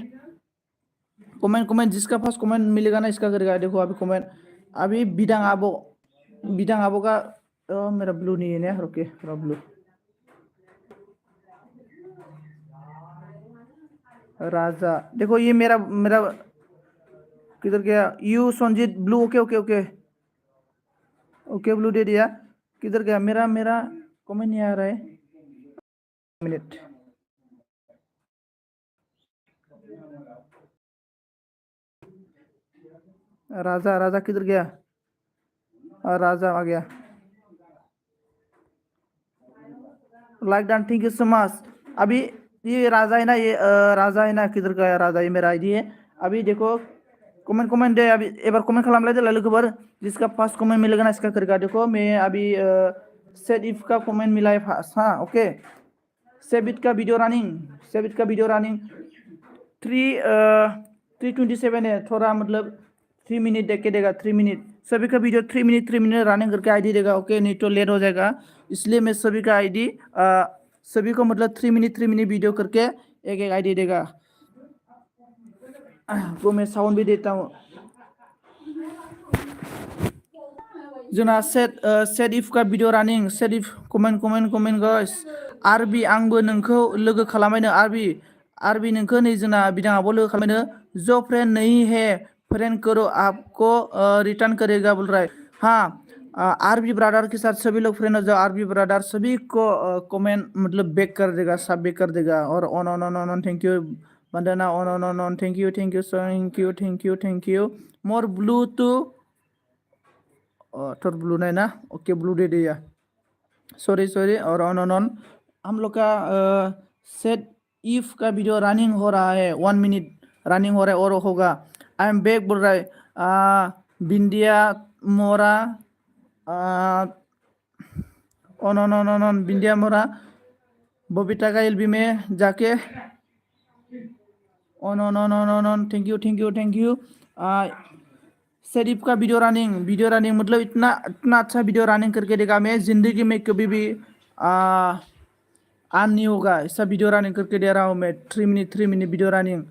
कमेंट जिसका फर्स्ट कमेंट मिलेगा ना इसका करेगा देखो अभी कमेंट अभी बिदांग आबो का मेरा ब्लू नहीं है ओके ब्लू राजा देखो ये मेरा किधर गया you Sanjit blue okay blue दे दिया किधर गया मेरा कमेंट नहीं आ रहा है मिनट राजा किधर गया राजा आ गया like done thank you so much अभी ये राजा है ना किधर गया राजा ये मेरा आईडी है अभी देखो कमेंट दे अभी एक बार कमेंट खालाम दे लोगोफोर जिसका फर्स्ट कमेंट मिलेगा ना इसका करेगा देखो मैं अभी सेट इफ का कमेंट मिला है फर्स्ट हाँ ओके सेबिट का वीडियो रनिंग 3:27 है थोड़ा मतलब 3 मिनट देख के देगा 3 मिनट सभी का वीडियो 3 मिनट रनिंग करके आईडी देगा ओके नहीं तो लेट हो जाएगा इसलिए मैं सभी का आईडी सभी को मतलब 3 मिनट वीडियो करके एक आईडी देगा वो मैं साउंड भी देता हूँ जोना सेट इफ का वीडियो रनिंग सेट इफ कमेंट गाइस आरबी आंबो नोंखौ लोगो खालामबायनो आरबी नोंखौ नै जोंना बिदाङाबो लोगो खालामबायनो जो फ्रेंड नहीं है फ्रेंड करो आपको रिटर्न करेगा बोल रहा है हाँ आरबी ब्रदर के साथ सभी लोग फ्रेंड हो जाओ आरबी ब्रदर सभी को कमेंट मतलब बैक कर देगा सब बैक कर देगा और on thank you Vandana on thank you more blue टू थोर ब्लू नहीं ना ओके ब्लू दे दिया सॉरी और ऑन हम लोग का सेट इफ का वीडियो रनिंग हो रहा है 1 मिनट रनिंग हो रहा है और होगा आई एम बैक बोल रहा है बिंदिया मोरा on बिंदिया मोरा बबीता का एलबी में जाके on थैंक यू शरीफ का वीडियो रनिंग मतलब इतना इतना अच्छा वीडियो रनिंग करके देखा मैं जिंदगी में कभी भी आन नहीं होगा ऐसा वीडियो रनिंग करके दे रहा हूँ मैं 3 मिनट वीडियो रनिंग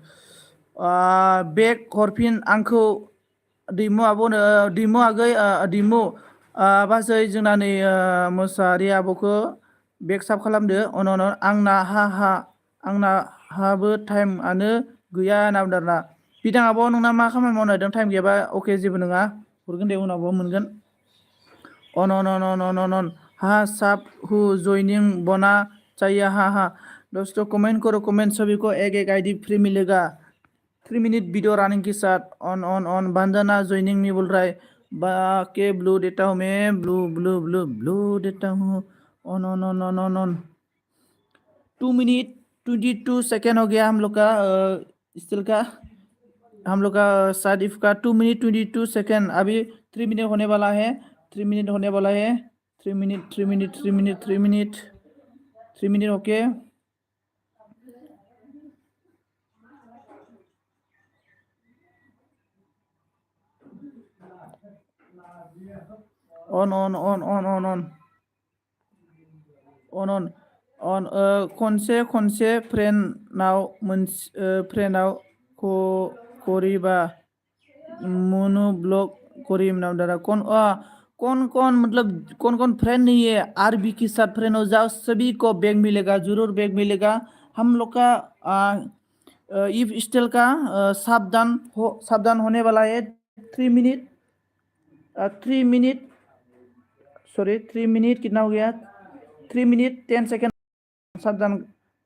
बेग हरफिन आंखौ दैमु आब'नो दैमु आगै दैमु बाजै जोंना नै मोसाहारि आब'खौ बेग साब खालामदो आंना आंना हाबो टाइमआनो गैया होनना बुंदों आरोना बिदां आब' नोंना मा खामानि मावनो नागिरदों टाइम गैयाबा अके जेबो नङा हरगोन दे उनावबो मोनगोन on हाँ सब हु ज्वाइनिंग बना चाहिए हाँ दोस्तों कमेंट करो कमेंट सभी को एक आईडी फ्री मिलेगा 3 मिनट वीडियो रनिंग के साथ ऑन बंदना ज्वाइनिंग मी बोल रहा है बाके ब्लू देता हूँ मैं ब्लू देता हूँ ऑन 2 मिनट 22 सेकेंड हो गया हम लोग का स्टिल का हम लोग का सादिफ का 2 मिनट 22 सेकेंड अभी 3 मिनट होने वाला है 3 मिनट होने वाला है 3 मिनट ओके ऑन खनसे फ्रेन्डनाव करिबा मोनो ब्लॉग करीम नाम दादा कौन मतलब कौन फ्रेंड नहीं है आरबी के साथ फ्रेंड हो जाओ सभी को बैग मिलेगा जरूर बैग मिलेगा हम लोग का इफ स्टाइल का सावधान होने वाला है 3 मिनट सॉरी 3 मिनट कितना हो गया 3 मिनट 10 सेकेंड सावधान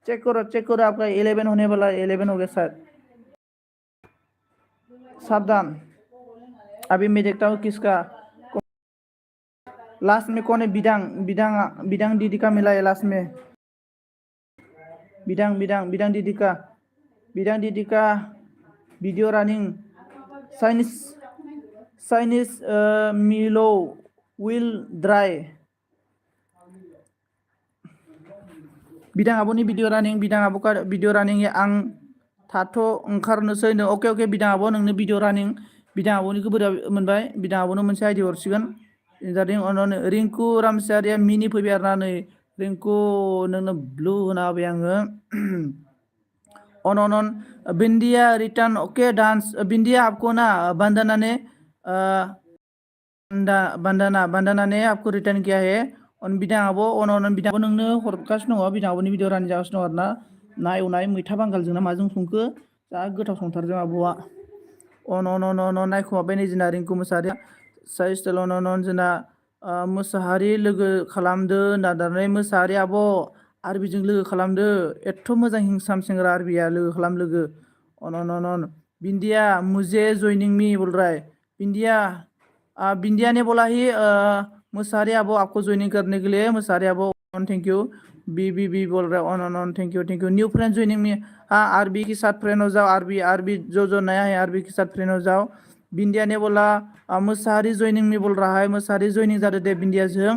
चेक करो आपका 11 होने वाला है 11 हो गया शायद सावधान अभी मैं देखता हूँ किसका लास्ट में कौन है बिदांग दीदी का मिला है लास्ट में बिदांग दीदी का वीडियो रनिंग चाइनीस मिलो विल ड्राई बिदां आब'नि वीडियो रनिंग आं थाथ' ओंखारनोसै नो ओके बिदां आब' नोंनो वीडियो रनिंग बिदां आब'निखौ बोरै मोनबाय बिदां आब'नो मोनसे आइडि हरसिगोन जादों रिंकु रामसियारिया मिनि फैबाय आरोना नै रिंकु नोंनो ब्लु होना होबाय आङो on Bindiya return okay dance Bindiya आपको ना बंदना ने बंदना ने आपको रिटर्न किया है on बिदां आब' बिदां आब' नोंनो हरगासिनो दङ बिदां आब'नि भिडिअ रानिं जागासिनो दङ आरोना ना एवनाय मैथा बांगालजों माजों संखो जा गोथाव संथारदों आब'आ on नायखुमाबाय नै जोंना रिंकु मुसाहारि साइ स्टाइल on जोंना मुसाहारि लोगो खालामदो होननानै मुसाहारि आब' आरबिजों लोगो खालामदो एथ' मोजां हिंसाम सेंग्रा आरबिया लोगो खालाम लोगो on बिंदिया मुझे ज्वाइनिंग मी बोल रहा है बिंदिया ने बोला ही मुसाहारी आबो आपको ज्वाइनिंग करने के लिए मुसाहारी आबो थैंक यू बी बोल रहा है on thank you new friend joining me हाँ आरबी के साथ फ्रेंड हो जाओ आरबी जो नया है आरबी के साथ फ्रेंड हो जाओ बिंदिया ने बोला मुसाहारी ज्वाइनिंग मी बोल रहा है मुसाहारी ज्वाइनिंग जादों दे बिंदियाजों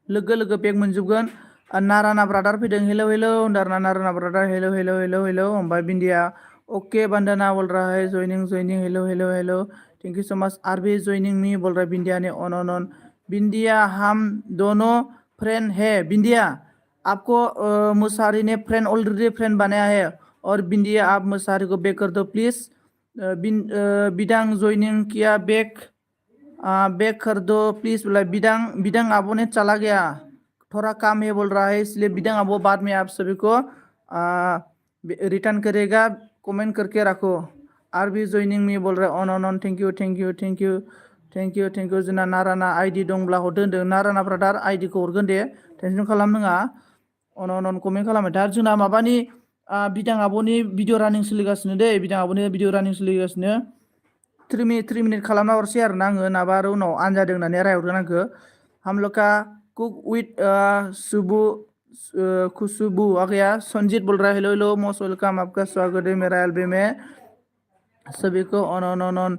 लोगो बेग मोनजोबगोन नाराना ब्रादार फैदों हेलो होनदारना नाराना ब्रादार हेलो ओमफ्राय बिंदिया ओके बंदना बोल रहा है joining hello thank you so much आरबी ज्वाइनिंग मी बोल रहा है बिंदिया ने on बिंदिया हम दोनों फ्रेंड है बिंदिया आपको मुसाहारी ने ऑलरेडी फ्रेंड बनाया है और बिंदिया आप मुसाहारी को बैक कर दो प्लीज बिदांग ज्वाइनिंग किया बैक कर दो प्लीज बोला बिदांग आबो ने चला गया थोड़ा काम है बोल रहा है इसलिए बिदांग आबो बाद में आप सभी को रिटर्न करेगा कमेंट करके रखो आरबी ज्वाइनिंग मी बोल रहा है on थैंक यू जोंना नाराना आइडि दंब्ला हरदो होनदों नाराना ब्रादार आइडिखौ हरगोन दे टेनसन खालामनाङा on कमेन्ट खालामबाय था जोंना माबानि बिदां आब'नि भिडिअ रानिं सोलिगासिनो दे बिदां आब'नि भिडिअ रानिं सोलिगासिनो 3 मिनट खालामना हरसै आरो ना आङो नाबा आरो उनाव आनजादों होननानै रायहरगोन आंखौ हम लोग का कुक विथ खुशबू आ गया संजीत बोल रहा है हेलो मोस्ट वेलकम आपका स्वागत है मेरा एल्बम में सभी को on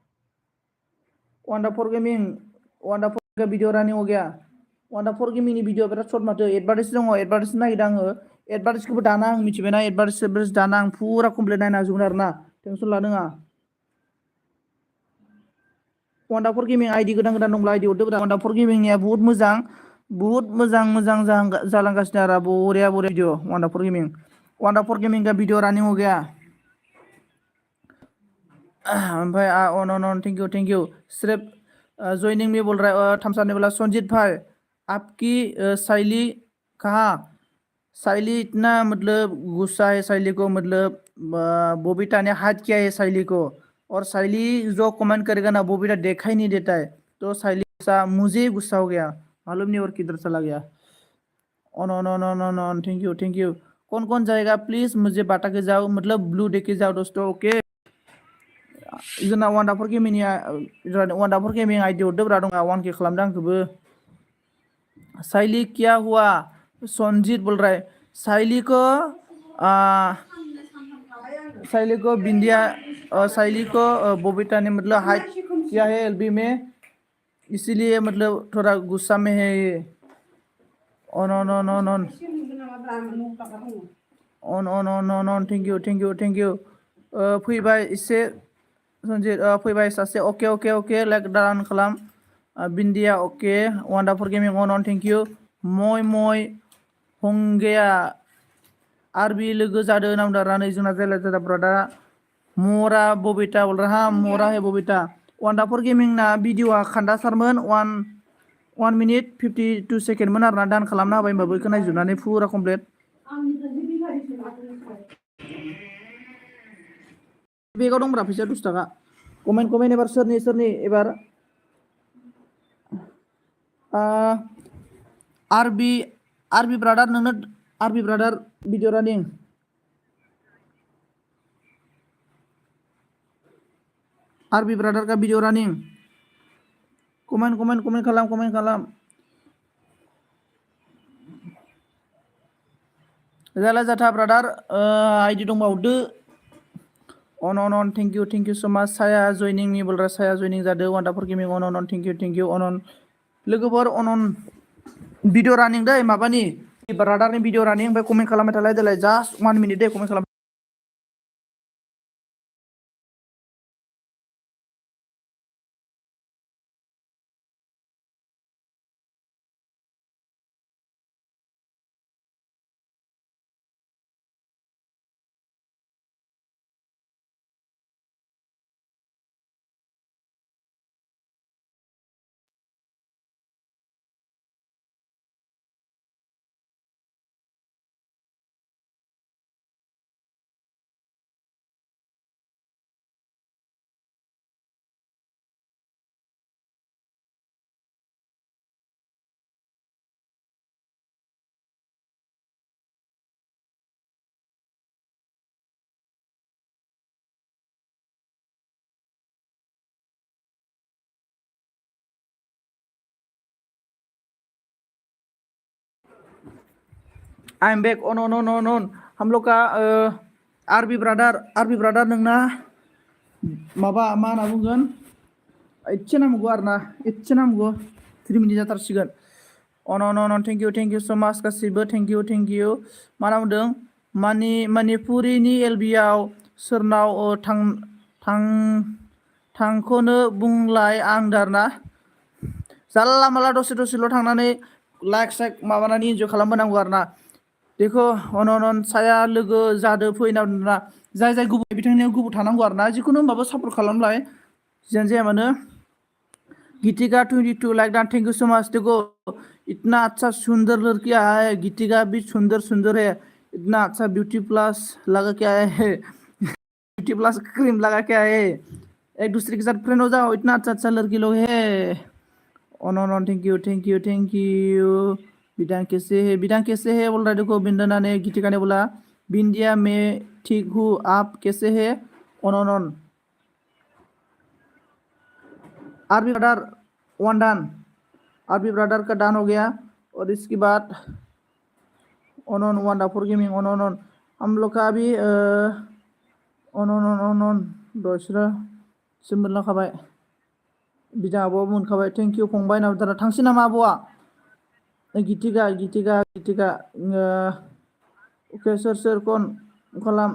वंडरफुल गेमिंग वंडरफुल का वीडियो रनिंग हो गया वंडरफुल गेमिंग नि वीडियो बिराद शर्ट माथो एडभार्टाइज दङ एडभार्टाइज नागिरदों आङो एडभार्टाइजखौबो दाना आं मिथिबायना एडभार्टाइज दाना आं फुरा कमप्लिट नायना होजोबगोन आरोना टेनसन लानाङा वंडरफुल गेमिं आइडि गोदान गोदान दंब्ला आइडि हरदोब्रा वंडरफुल गेमिंनिया बहुत मोजां जालांगासिनो आरो बरिया भिडियो वंडरफुल गेमिंग का वीडियो रनिंग हो गया ओमफ्राय अन थैंक यू सिर्फ ज्वाइनिंग में बोल रहा है थमसाने वाला संजीत भाई आपकी शैली कहाँ शैली इतना मतलब गुस्सा है शैली को मतलब बबीता ने हाथ किया है शैली को और शैली जो कमेंट करेगा ना बबीता देखा ही नहीं देता है तो शैली गुस्सा मुझे गुस्सा हो गया मालूम नहीं और किधर चला गया ऑन थैंक यू कौन कौन जाएगा प्लीज मुझे बाटा के जाओ मतलब ब्लू डे के जाओ दोस्तों ओके जोंना वंडरफुल गेमिं आइडि हरदोब्रा दङ 1K खालामदों आंखौबो शैली क्या हुआ संजीत बोल रहा है शैली को बिंदिया शैली को बबीता ने मतलब हाइट किया है एलबी में इसीलिए मतलब थोड़ा गुस्सा में है ये ऑन थैंक यू फैबाय एसे संजीत फैबाय सासे ओके लाइक डाउन खालाम बिंदिया ओके वंडरफुल गेमिं अन थैंक यू मय हंगेया आरबी लोगो जादों नामदारानै जोंना जायला ब्रादा मोरा बबीता बोल रहा मोरा है बबीता वंडरफुल गेमिंग ना वीडियोआ खान्दासारमोन 1 मिनिट 52 सेकेन्ड मोन आरोना दान खालामना होबाय होमबाबो बेखौ नायजोबनानै फुरा कमप्लिट बेगाव दंब्रा फैसा 10 थाखा कमेन्ट एबार सोरनि एबार आरबी ब्रादार नोंनो आरबी ब्रादार भिडिअ रानिं आरबी ब्रादार का वीडियो रनिंग कमेंट खालाम जाला जाथा ब्रादार आइडि दंबा हरदो अन थैंक यू सो मच साया जयनिं नि बोल रहा साया जयनिं जादों वंडरफुल गेमिं अन थैंक यू अन लोगोफोर अन भिडिअ रानिं दै माबानि ब्रादारनि भिडिअ रानिं ओमफ्राय कमेन्ट खालामबाय थालाय देलाय जास्ट 1 मिनिट दे कमेन्ट खालाम आई एम बैक ऑन हम लोग का आरबी ब्रादार नोंना माबा मा होनना बुंगोन एसे नांगौ आरोना एसे नांगौ 3 मिनिट जाथारसिगोन अन थैंक यू सो मच गासिबो थैंक यू मा होनना बुंदों मणिपुरिनि एलबियाव सोरनाव थांखोनो बुंलाय आं दारना जाला माला दसेल' थांनानै लाइक माबानानै इन्जय खालामबोनांगौ आरोना देखो अन साया लोगो जादो फैना जाय गुबुन बिथांनियाव गुबुन थानांगौ आरोना जिखुनु होमबाबो सापर्ट खालामलाय जियानो जाया मानो गीतिका 22 लाइक डान थैंक यू सो मच देखो इतना अच्छा सुंदर लड़की है गीतिका भी सुंदर है इतना अच्छा ब्यूटी प्लस लगा के आया है ब्यूटी प्लस क्रीम लगा के आया है एक दूसरे के साथ फ्रेंड हो जाओ इतना अच्छा लड़की लोग है अन थैंक यू बिदान कैसे है बोल रहा देखो बिंदना ने गीतिका ने बोला बिंदिया में ठीक हूँ आप कैसे है अन आरबी ब्रदर वन डन आरबी ब्रदर का डन हो गया और इसके बाद ऑन वंडरफुल गेमिंग ऑन हम लोग का अभी ऑन दसरा सिम खाबाय बिदा आब'आबो मोनखाबाय थेंक इउ फंबाय नाव थांसै नामा आब'आ गितिका ओके सोर कौन खालाम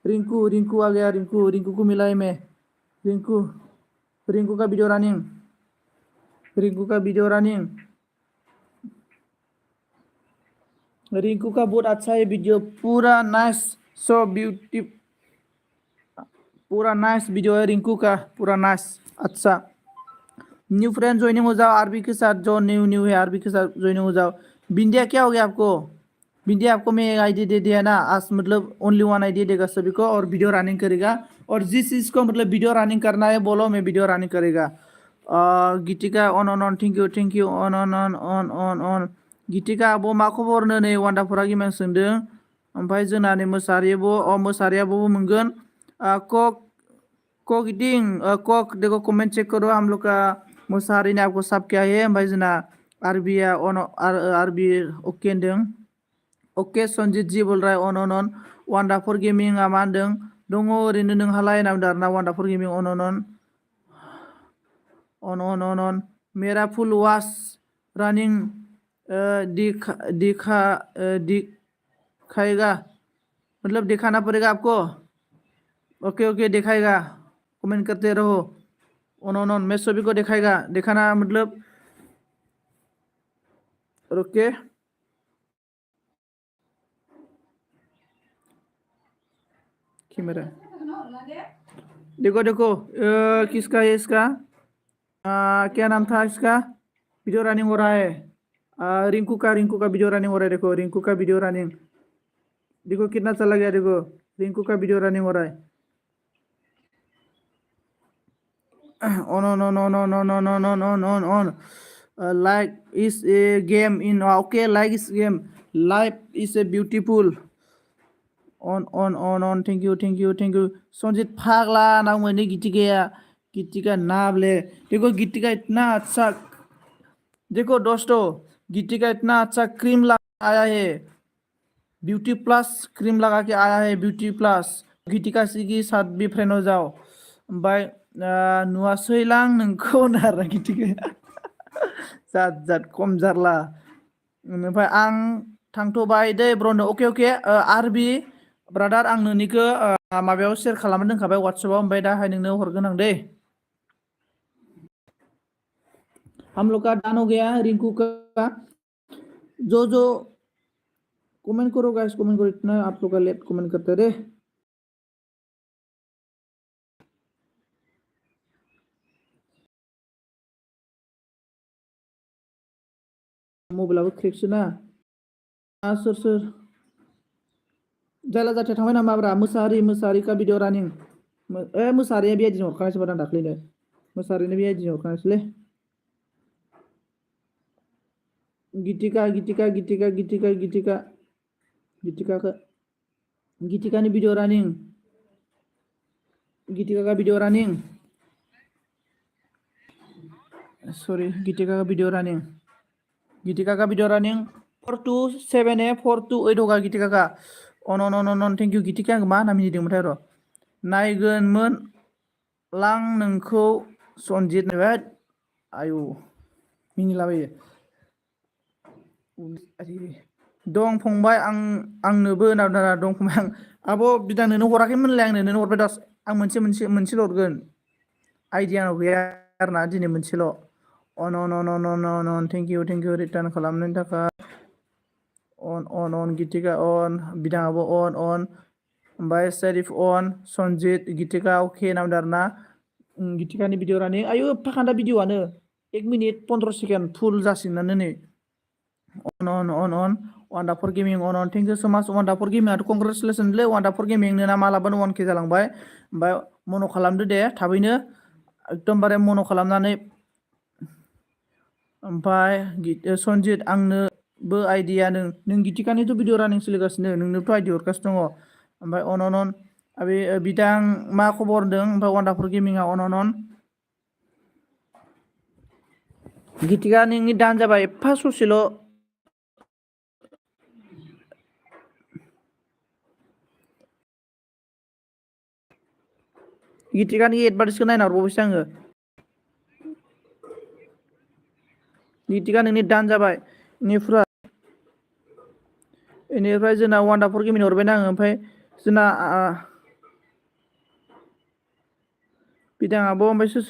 रिंकू आ गया रिंकू को मिलाए मैं रिंकू का वीडियो रनिंग रिंकू का बहुत अच्छा है वीडियो पूरा नाइस सो ब्यूटी पूरा नाइस वीडियो है रिंकू का पूरा नाइस अच्छा न्यू फ्रेंड ज्वाइनिंग हो जाओ आरबी के साथ जो न्यू है आरबी के साथ ज्वाइनिंग हो जाओ बिंदिया क्या हो गया आपको बिंदिया आपको मैं एक आईडी दे दिया ना आज मतलब ओनली वन आईडी देगा सभी को और वीडियो रनिंग करेगा और जिस चीज को मतलब वीडियो रनिंग करना है बोलो मैं वीडियो रनिंग करेगा गीतिका ऑन थैंक यू ऑन गीतिका अब मा खबरनो नै वान्डाफोरा गिमां सोंदों ओमफ्राय जोंना नै मोसारियाबो मोनगोन कक कक देखो कमेंट चेक करो हम लोग का मुसाहारी ने आपको सब किया है भाई जना आरबिया ऑन आरबी ओके होनदों ओके संजीत जी बोल रहा है ऑन वान्डाफोर गेमिंग मा होनदों दङ ओरैनो नोंहालाय नामदों आरोना वान्डाफोर गेमिं ऑन मेरा फुल वाश रनिंग दिखाएगा मतलब दिखाना पड़ेगा आपको ओके दिखाएगा कमेंट करते रहो ऑन मैं सभी को दिखाना मतलब ओके कैमरा देखो किसका है इसका क्या नाम था इसका वीडियो रनिंग हो रहा है रिंकू का वीडियो रनिंग हो रहा है देखो रिंकू का वीडियो रनिंग देखो कितना चला गया देखो रिंकू का वीडियो रनिंग हो रहा है on like is a game in okay like is game life is a beautiful on thank you Sanjeet फागला नाम मैंने गीतिका नाबले देखो गीतिका इतना अच्छा देखो दोस्तों गीतिका इतना अच्छा क्रीम लगा आया है ब्यूटी प्लस क्रीम लगा के आया है ब्यूटी प्लस गीतिका के साथ भी फ्रेंड हो जाओ ओमफ्राय नुवासैलां नोंखौ होनो गीतिका जात खम जारला ओमफ्राय आं थांथ'बाय दै ब्रनो अके आरबि ब्रादार आं नोंनिखौ माबायाव शेयार खालामना दोनखाबाय वाट्सएपाव ओमफ्राय दाहाय नोंनो हरगोन आं दै हम लोग का डन हो गया रिंकू का जो कमेंट करो गाइस कमेंट करो इतना आप लोग का लेट कमेंट करते रहे मबाइलाबो क्रेकसो ना सोर जाला जाथिया थांबाय नामाब्रा मोसाहारि का भिडिअ रानिं मोसाहारिया बे आइडिजों हरखानायसो बादां दाख्लैनो मोसाहारिनो बे आइडिजों हरखानायसोलै गीतिकानि भिडिअ रानिं गीतिका का भिडिअ रानिं 427 होगा गीतिका का अन थेंक इउ गीतिका आं मा होनना मिनिदोंमोनथाय र' नायगोनमोन लां नोंखौ सनजित आयु मिनिलाबायो दं फंबाय आंनोबो दं फंबाय आं आब' बिदां नोंनो हराखैमोनलाय आंनो नोंनो हरबाय दास आं मोनसेल' हरगोन आइडिया गैया आरोना दिनै मोनसेल' अन थेंक इउ रिटार्न खालामनायनि थाखाय अन गीतिका अन बिदाङाबो अन ओमफ्राय शरीफ अन संजित गीतिका अके नामदों आरोना गीतिकानि भिडिअ रानिं आयु फाखान्दा भिडिअआनो 1 मिनिट 15 सेकेन्ड फुल जासिगोनानो नै on वान्डाफोर गेमिं अन थेंक इउ सो माच वान्डाफोर गेमिंआथ' कंग्रेचुलेसनलै वान्डाफोर गेमिंनो ना मालाबानो 1K जालांबाय ओमफ्राय मन' खालामदो दे थाबैनो एकदमबारे मन' खालामनानै ओमफ्राय सनजित आंनोबो आइडिया नों गीतिकानिथ' भिडिअ रानिं सोलिगासिनो नोंनोथ' आइडिया हरगासिनो दङ ओमफ्राय अन बिदां मा खबर होनदों ओमफ्राय वान्डाफोर गेमिंआ अन गीतिका नोंनि दान जाबाय एफा ससेल' गीतिकानि एडभार्टाइजखौ नायना हरबावबायसो आङो बिटिका नोंनि दान जाबाय इनिफ्राय जोंना वान्डारफुल गेमिं हरबायना आङो ओमफ्राय जोंना बिदाङाबो ओमफ्राय सोर